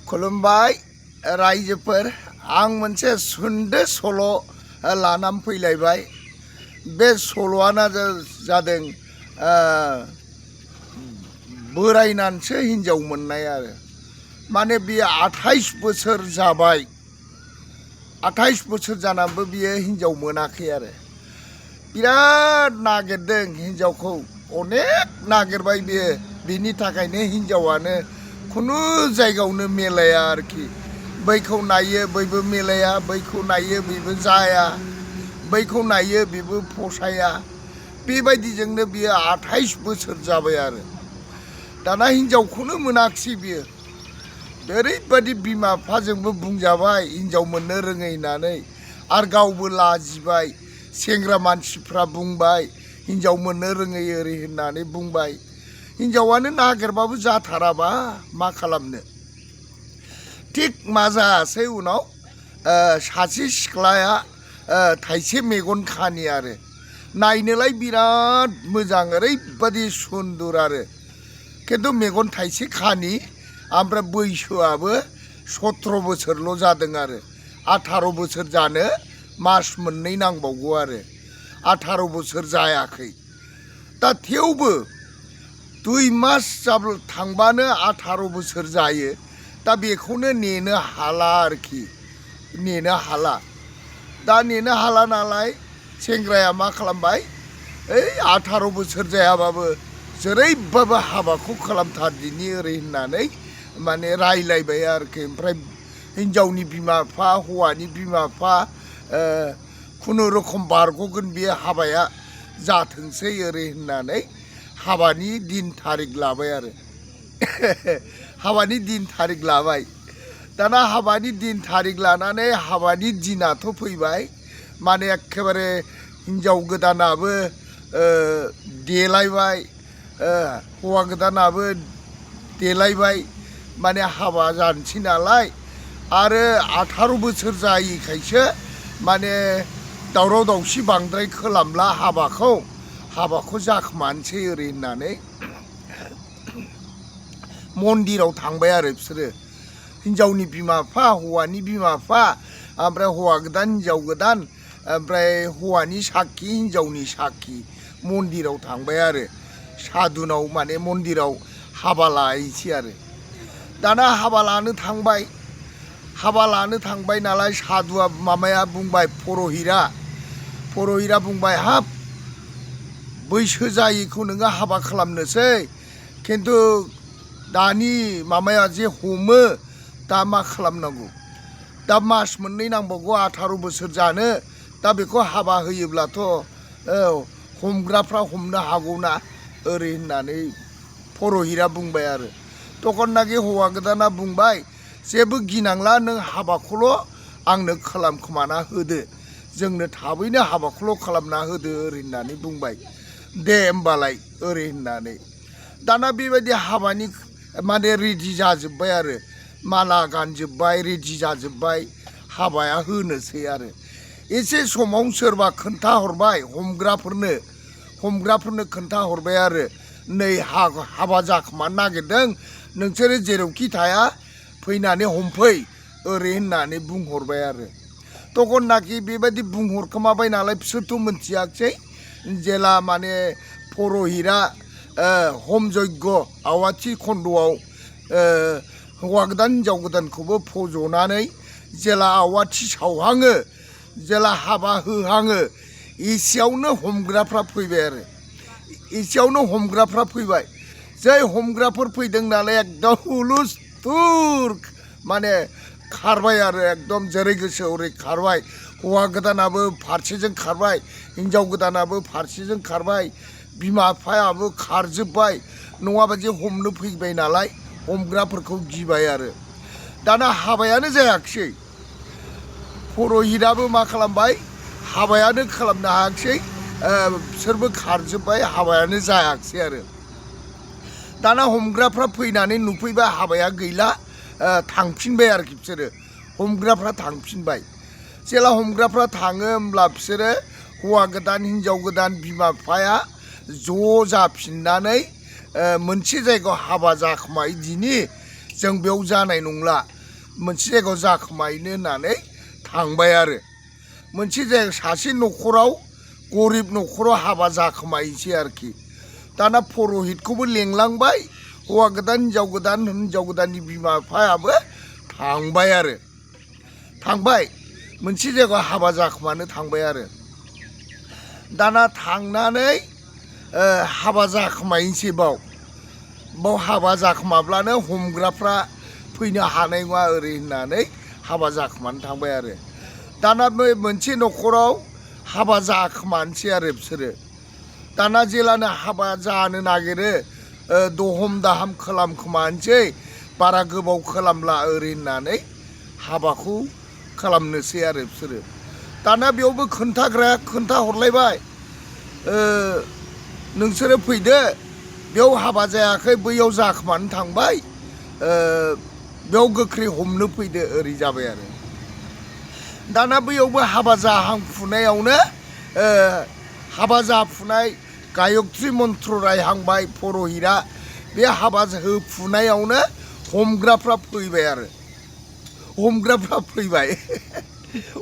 खुलुमबाय रायजोफोर आं मोनसे सुंद' सल' लानानै फैलायबाय। बे सल'आनो जादों बोरायनानैसो हिनजाव मोननाय आरो माने बियो 28 बोसोर जाबाय। 28 बोसोर जानानैबो बियो हिनजाव मोनाखै आरो बिराद नागिरदों हिनजावखौ, अनेक नागिरबाय बियो। बिनि थाखायनो हिनजावानो खुनु जायगायावनो मिलाया आरोखि। बैखौ नायो बैबो मिलाया, बैखौ नायो बेबो जाया, बैखौ नायो बेबो फसाया। बेबायदिजोंनो बियो 28 बोसोर जाबाय आरो दाना हिनजावखौनो मोनाखिसै बियो। ओरैबायदि बिमा बिफाजोंबो बुंजाबाय हिनजाव मोननो रोङै होननानै, आरो गावबो लाजिबाय। सेंग्रा मानसिफ्रा बुंबाय हिनजाव मोननो रोङै ओरै होननानै बुंबाय। हिनजावानो नागिरबाबो जाथाराबा मा खालामनो। थिग मा जायासै उनाव सासे सिख्लाया थाइसे मेगन खानि आरो नायनोलाय बिराद मोजां, ओरैबायदि सुन्दर आरो खिन्थु मेगन थाइसे खानि, ओमफ्राय बैसोआबो 17 बोसोरल' जादों आरो 18 बोसोर जानो मास मोननै नांबावगौ आरो 18 बोसोर जायाखै। दा थेवबो 2 मास थांबानो 18 बोसोर जायो। दा बेखौनो नेनो हाला आरोखि, नेनो हाला। दा नेनो हाला नालाय सेंग्राया मा खालामबाय, 18 बोसोर जायाबाबो जेरैबाबो हाबाखौ खालामथारदिनि ओरै होननानै माने रायलायबाय आरोखि। ओमफ्राय हिनजावनि बिमा बिफा हौवानि बिमा बिफा खुनुरुखुम बारग'गोन बियो, हाबाया जाथोंसै ओरै होननानै हाबानि दिन थारिख लाबाय आरो हाबानि दिन थारिख लाबाय। दाना हाबानि दिन थारिख लानानै हाबानि दिनाथ' फैबाय। माने एखेबारे हिनजाव गोदानाबो देलायबाय, हौवा गोदानाबो देलायबाय, माने हाबा जानोसै नालाय। आरो 18 बोसोर जायैखायसो माने दावराव दावसि बांद्राय खालामला, हाबाखौ जाखोमानोसै ओरै होननानै मन्दिराव थांबाय आरो बिसोरो। हिनजावनि बिमा बिफा हौवानि बिमा बिफा, ओमफ्राय हौवा गोदान हिनजाव गोदान, ओमफ्राय हौवानि साखि हिनजावनि साखि मन्दिराव थांबाय आरो साधुनाव, माने मन्दिराव हाबा लायैसै आरो। दाना हाबा लानो थांबाय नालाय साधुआ माबाया बुंबाय, पुर'हितआ बुंबाय, हाब बैसो जायैखौ नोङो हाबा खालामनोसै, खिन्थु दानि माबाया जे हमो, दा मा खालामनांगौ, दा मास मोननै नांबावगौ 18 बोसोर जानो। दा बेखौ हाबा होयोब्लाथ' हमग्राफ्रा हमनो हागौना ओरै होननानै पुर'हितआ बुंबाय आरो। तखननाखि हौवा गोदाना बुंबाय, जेबो गिनांला, नों हाबाखौल' आंनो खालामखोमाना होदो, जोंनो थाबैनो हाबाखौल' खालामना होदो ओरै होननानै बुंबाय। दे होमबालाय ओरै होननानै दाना बेबायदि हाबानि माने रेडि जाजोब्बाय आरो, माला गानजोब्बाय, रेडि जाजोब्बाय, हाबाया होनोसै आरो। एसे समाव सोरबा खोन्थाहरबाय, हमग्राफोरनो खोन्थाहरबाय आरो, नै हाबा जाखोमानो नागिरदों, नोंसोरो जेरावखि थाया फैनानै हमफै ओरै होननानै बुंहरबाय आरो। तखननाखि बेबायदि बुंहरखोमाबाय नालाय बिसोरथ' मोनथियाखिसै। जेला माने पुर'हितआ हम जग्य आवाथि खन्द'आव हौवा गोदान हिनजाव गोदानखौबो फज'नानै जेला आवाथि सावहाङो, जेला हाबा होहाङो, एसेयावनो हमग्राफ्रा फैबाय आरो। एसेयावनो हमग्राफ्रा फैबाय। जै हमग्राफोर फैदों नालाय एकदम हुलुस्थुर माने खारबाय आरो, एकदम जेरै गोसो ओरै खारबाय। हौवा गोदानाबो फारसेजों खारबाय, हिनजाव गोदानाबो फारसेजों खारबाय, बिमा बिफायाबो खारजोब्बाय। नङाबा जे हमनो फैबाय नालाय हमग्राफोरखौ गिबाय आरो। दाना हाबायानो जायाखिसै। पुर'हितआबो मा खालामबाय, हाबायानो खालामनो हायाखिसै, बिसोरबो खारजोब्बाय, हाबायानो जायाखिसै आरो। दाना हमग्राफ्रा फैनानै नुफैबाय हाबाया गैला, थांफिनबाय आरोखि बिसोरो, हमग्राफ्रा थांफिनबाय। जेला हमग्राफ्रा थाङो होमब्ला बिसोरो हौवा गोदान हिनजाव गोदान बिमा बिफाया ज' जाफिननानै मोनसे जायगायाव हाबा जाखोमायो दिनि, जों बेयाव जानाय नंला, मोनसे जायगायाव जाखोमाहैनो होननानै थांबाय आरो मोनसे जायगा सासे न'खराव गरिब न'खराव हाबा जाखोमाहैसै आरोखि दाना पुर'हितखौबो लेंलांबाय हौवा गोदान हिनजाव गोदाननि बिमा बिफायाबो थांबाय आरो थांबाय मोनसे जायगायाव हाबा जाखोमानो थांबाय आरो दाना थांनानै हाबा जाखोमाहैनोसै बाव हाबा जाखोमाब्लानो हमग्राफ्रा फैनो हानाय नङा ओरै होननानै हाबा जाखोमानो थांबाय आरो दाना बे मोनसे न'खराव हाबा जाखोमानोसै आरो बिसोरो दाना जेलानो हाबा जानो नागिरो दहम दाहाम खालामखोमानोसै बारा गोबाव खालामला ओरै होननानै हाबाखौ खालामनोसै आरो बिसोरो दाना बेयावबो खोन्थाग्राया खोन्थाहरलायबाय नोंसोरो फैदो बेयाव हाबा जायाखै बैयाव जाखोमानो थांबाय बेयाव गोख्रै हमनो फैदो ओरै जाबाय आरो दाना बैयावबो हाबा जाहांफुनायावनो हाबा जाफुनाय गायत्री मन्त्र रायहांबाय पुर'हितआ बे हाबा होफुनायावनो हमग्राफ्रा फैबाय आरो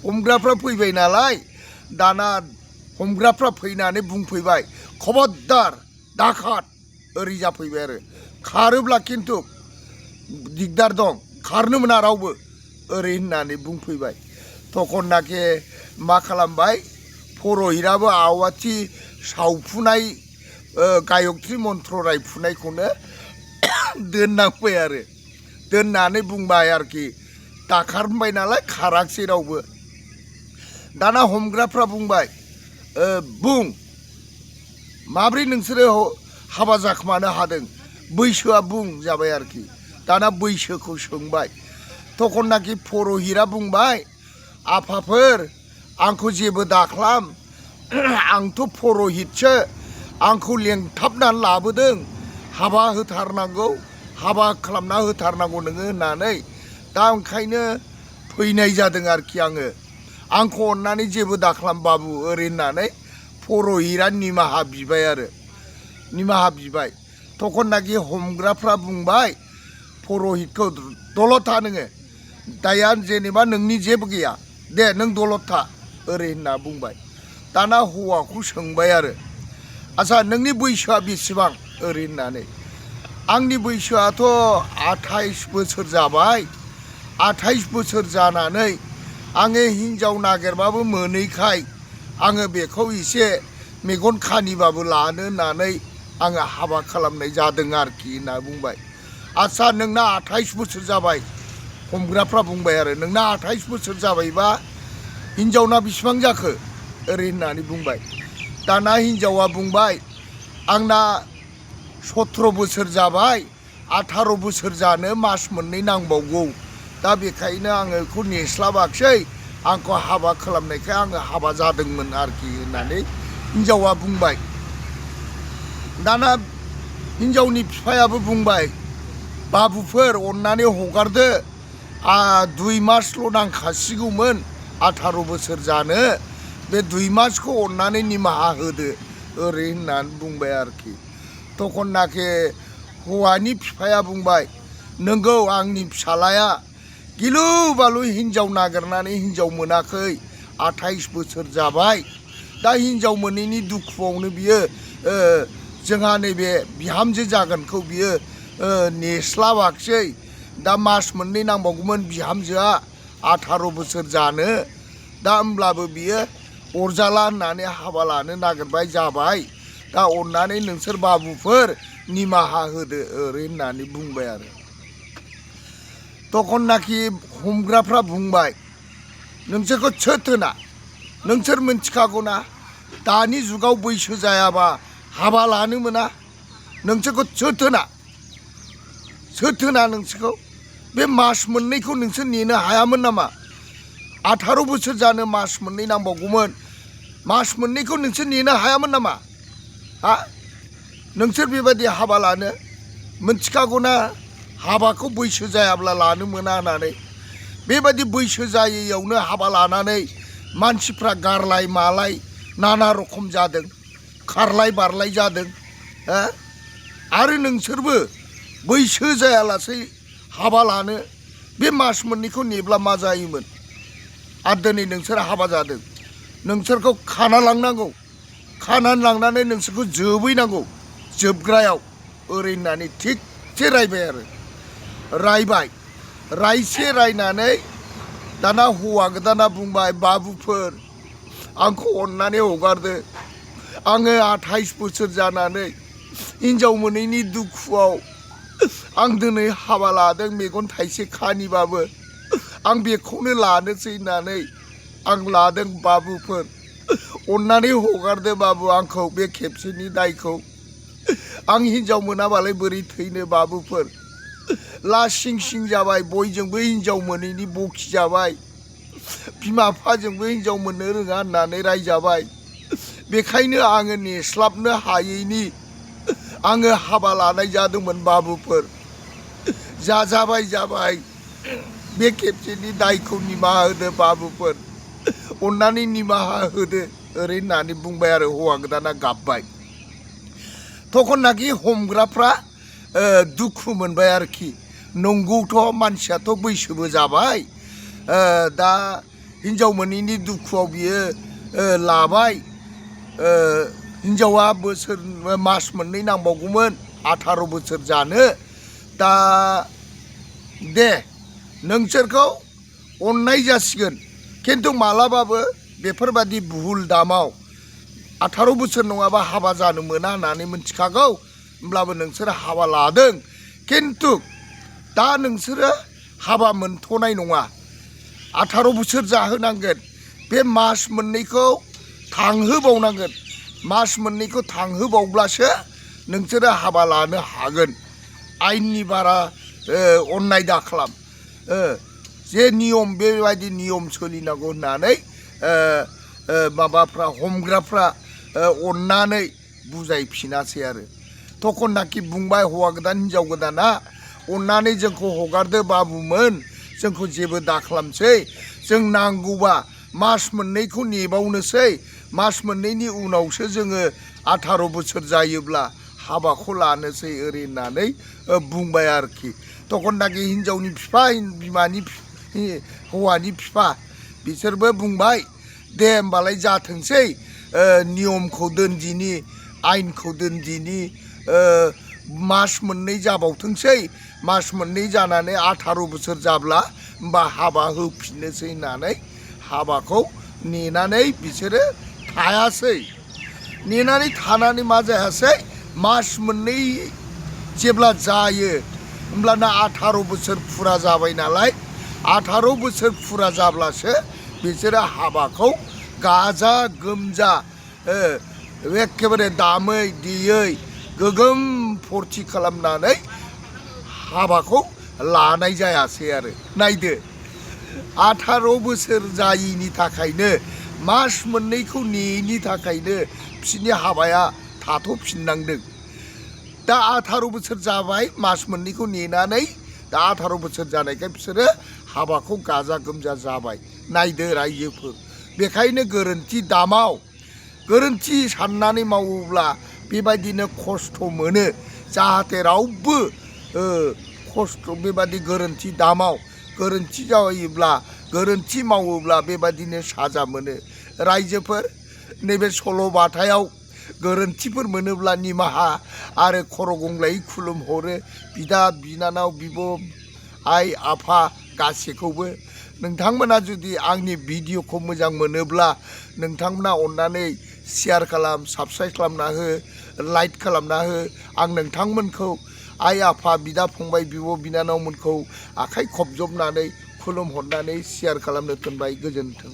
हमग्राफ्रा फैबाय नालाय दाना हमग्राफ्रा फैनानै बुंफैबाय खबरदार दाखात ओरै जाफैबाय आरो खारोब्ला खिन्थु दिगदार दं खारनो मोना रावबो ओरै होननानै बुंफैबाय तखननाखे मा खालामबाय पुर'हितआबो आवाथि सावफुनाय गायत्री मन्त्र रायफुनायखौनो दोननांबाय आरो दोननानै बुंबाय आरोखि दाखारबाय नालाय खाराखिसै रावबो दाना हमग्राफ्रा बुंबाय बुं माब्रै नोंसोरो हाबा जाखोमानो हादों बैसोआ बुं जाबाय आरोखि दाना बैसोखौ सोंबाय तखननाखि पुर'हितआ बुंबाय आफाफोर आंखौ जेबो दाख्लाम आंथ' पुर'हितसो आंखौ लेंथाबनानै लाबोदों हाबा होथारनांगौ हाबा खालामना होथारनांगौ नोङो होननानै दा ओंखायनो फैनाय जादों आरोखि आंखौ अननानै जेबो दाख्लाम बाबु ओरै होननानै पुर'हितआ निमाहा बिबाय आरो निमाहा बिबाय तखननाखि हमग्राफ्रा बुंबाय पुर'हितखौ दलद था नोङो दाया जेनेबा नोंनि जेबो गैया दे नों दलद था ओरै होनना बुंबाय दाना हौवाखौ सोंबाय आरो आच्छा नोंनि बैसोआ बेसेबां ओरै होननानै आंनि बैसोआथ' 28 बोसोर जाबाय 28 बोसोर जानानै आङो हिन्जाव नागिरबाबो मोनैखाय आङो बेखौ एसे मेगन खानिबाबो लानो होननानै आङो हाबा खालामनाय जादों आरोखि होनना बुंबाय आच्छा नोंना 28 बोसोर जाबाय हमग्राफ्रा बुंबाय आरो नोंना 28 बोसोर जाबायबा हिन्जावना बेसेबां जाखो ओरै होननानै बुंबाय दाना हिन्जावा बुंबाय आंना 17 बोसोर जाबाय 18 बोसोर जानो मास मोननै नांबावगौ दा बेखायनो आङो बेखौ नेस्लाबाखिसै आंखौ हाबा खालामनायखाय आङो हाबा जादोंमोन आरोखि होननानै हिन्जावा बुंबाय दाना हिन्जावनि बिफायाबो बुंबाय बाबुफोर अननानै हगारदो 2 मासल' नांखासिगौमोन 18 बोसोर जानो बे 2 मासखौ अननानै निमाहा होदो ओरै होननानै बुंबाय आरोखि तखननाखे हौवानि बिफाया बुंबाय नोंगौ आंनि फिसालाया गिलु बालु हिन्जाव नागिरनानै हिन्जाव मोनाखै 28 बोसोर जाबाय दा हिन्जाव मोनैनि दुखुआवनो बियो जोंहा नैबे बिहामजो जागोनखौ बियो नेस्लाबाखिसै दा मास मोननै नांबावगौमोन बिहामजोआ 18 बोसोर जानो दा होमब्लाबो बियो अरजाला होननानै हाबा लानो नागिरबाय जाबाय दा अननानै नोंसोर बाबुफोर निमाहा होदो ओरै होननानै बुंबाय आरो तखननाखि हमग्राफ्रा बुंबाय नोंसोरखौ सोर होना नोंसोर मिन्थिखागौना दानि जुगाव बैसो जायाबा हाबा लानो मोना नोंसोरखौ सोर होना नोंसोरखौ बे मास मोननैखौ नोंसोर नेनो हायामोन नामा 18 बोसोर जानो मास मोननै नांबावगौमोन मास मोननैखौ नोंसोर नेनो हायामोन नामा हा नोंसोर बेबायदि हाबा लानो मिन्थिखागौना हाबाखौ बैसो जायाब्ला लानो मोना होननानै बेबायदि बैसो जायैयावनो हाबा लानानै मानसिफ्रा गारलाय मालाय नाना रखम जादों खारलाय बारलाय जादों आरो नोंसोरबो बैसो जायालासे हाबा लानो बे मास मोननैखौ नेब्ला मा जायोमोन आरो दिनै नोंसोर हाबा जादों नोंसोरखौ खाना लांनांगौ खानानै लांनानै नोंसोरखौ जोबैनांगौ जोबग्रायाव ओरै होननानै थिगसे रायबाय आरो रायबाय रायसे रायनानै दाना हौवा गोदाना बुंबाय बाबुफोर आंखौ अननानै हगारदो आङो 28 बोसोर जानानै हिन्जाव मोनैनि दुखुआव आं दिनै हाबा लादों मेगन थाइसे खानिबाबो आं बेखौनो लानोसै होननानै आं लादों बाबुफोर अननानै हगारदो बाबु आंखौ बे खेबसेनि दायखौ आं हिन्जाव मोनाबालाय बोरै थैनो बाबुफोर लासिं सिं जाबाय बयजोंबो हिन्जाव मोनैनि बखि जाबाय बिमा बिफाजोंबो हिन्जाव मोननो रोङा होननानै रायजाबाय बेखायनो आङो नेस्लाबनो हायैनि आङो हाबा लानाय जादोंमोन बाबुफोर जाबाय बे खेबसेनि दायखौ निमाहा होदो बाबुफोर अननानै निमाहा होदो ओरै होननानै बुंबाय आरो हौवा गोदाना गाबबाय तखननाखि हमग्राफ्रा दुखु मोनबाय आरोखि नंगौथ' मानसियाथ' बैसोबो जाबाय दा हिन्जाव मोनैनि दुखुआव बियो लाबाय हिन्जावा मास मोननै नांबावगौमोन 18 बोसोर जानो दा दे नोंसोरखौ अननाय जासिगोन खिन्थु मालाबाबो बेफोरबादि भुल दामाव 18 बोसोर नङाबा हाबा जानो मोना होननानै मिथिखागौ होमब्लाबो नोंसोर हाबा लादों खिन्थु दा नोंसोरो हाबा मोनथ'नाय नङा 18 बोसोर जाहोनांगोन बे मास मोननैखौ थांहोबावनांगोन मास मोननैखौ थांहोबावब्लासो नोंसोरो हाबा लानो हागोन आयेननि बारा अननाय दाखालाम जे नियम बेबायदि नियम सोलिनांगौ होननानै माबाफ्रा हमग्राफ्रा अननानै बुजायफिनासै आरो तखननाखि बुंबाय हौवा गोदान हिन्जाव गोदाना अननानै जोंखौ हगारदो बाबुमोन जोंखौ जेबो दाखालामसै जों नांगौबा मास मोननैखौ नेबावनोसै मास मोननैनि उनावसो जोङो 18 बोसोर जायोब्ला हाबाखौ लानोसै ओरै होननानै बुंबाय आरोखि तखननाखि हिन्जावनि बिफा बिमानि हौवानि बिफा बिसोरबो बुंबाय दे होमबालाय जाथोंसै नियमखौ दोनदिनि आयेनखौ दोनदिनि मास मोननै जाबावथोंसै मास मोननै जानानै 18 बोसोर जाब्ला होमबा हाबा होफिननोसै होननानै हाबाखौ नेनानै बिसोरो थायासै नेनानै थानानै मा जायासै मास मोननै जेब्ला जायो होमब्लाना 18 बोसोर फुरा जाबाय नालाय 18 बोसोर फुरा जाब्लासो बिसोरो हाबाखौ गाजा गोमजा एखेबारे दामै देयै गोगोम फुरथि खालामनानै हाबाखौ लानाय जायासै आरो नायदो 18 बोसोर जायैनि थाखायनो मास मोननैखौ नेयैनि थाखायनो बिसोरनि हाबाया थाथ'फिननांदों दा 18 बोसोर जाबाय मास मोननैखौ नेनानै दा 18 बोसोर जानायखाय बिसोरो हाबाखौ गाजा गोमजा जाबाय नायदो रायजोफोर बेखायनो गोरोन्थि दामाव गोरोन्थि साननानै मावोब्ला बेबायदिनो खस्थ' मोनो जाहाथे रावबो खस्थ' बेबादि गोरोन्थि दामाव गोरोन्थि जायोब्ला गोरोन्थि मावोब्ला बेबादिनो साजा मोनो रायजोफोर नैबे सल'बाथायाव गोरोन्थिफोर मोनोब्ला निमाहा आरो खर' गंग्लायै खुलुमहरो बिदा बिनानाव बिब' आइ आफा गासैखौबो नोंथांमोना जुदि आंनि भिडिअखौ मोजां मोनोब्ला नोंथांमोना अननानै शेयार खालाम साबस्क्राइब खालामना हो लाइक खालामना हो आं नोंथांमोनखौ आइ आफा बिदा फंबाय बिब' बिनानावमोनखौ आखाइ खबजबनानै खुलुमहरनानै शेयार खालामनो थिनबाय गोजोन्थों।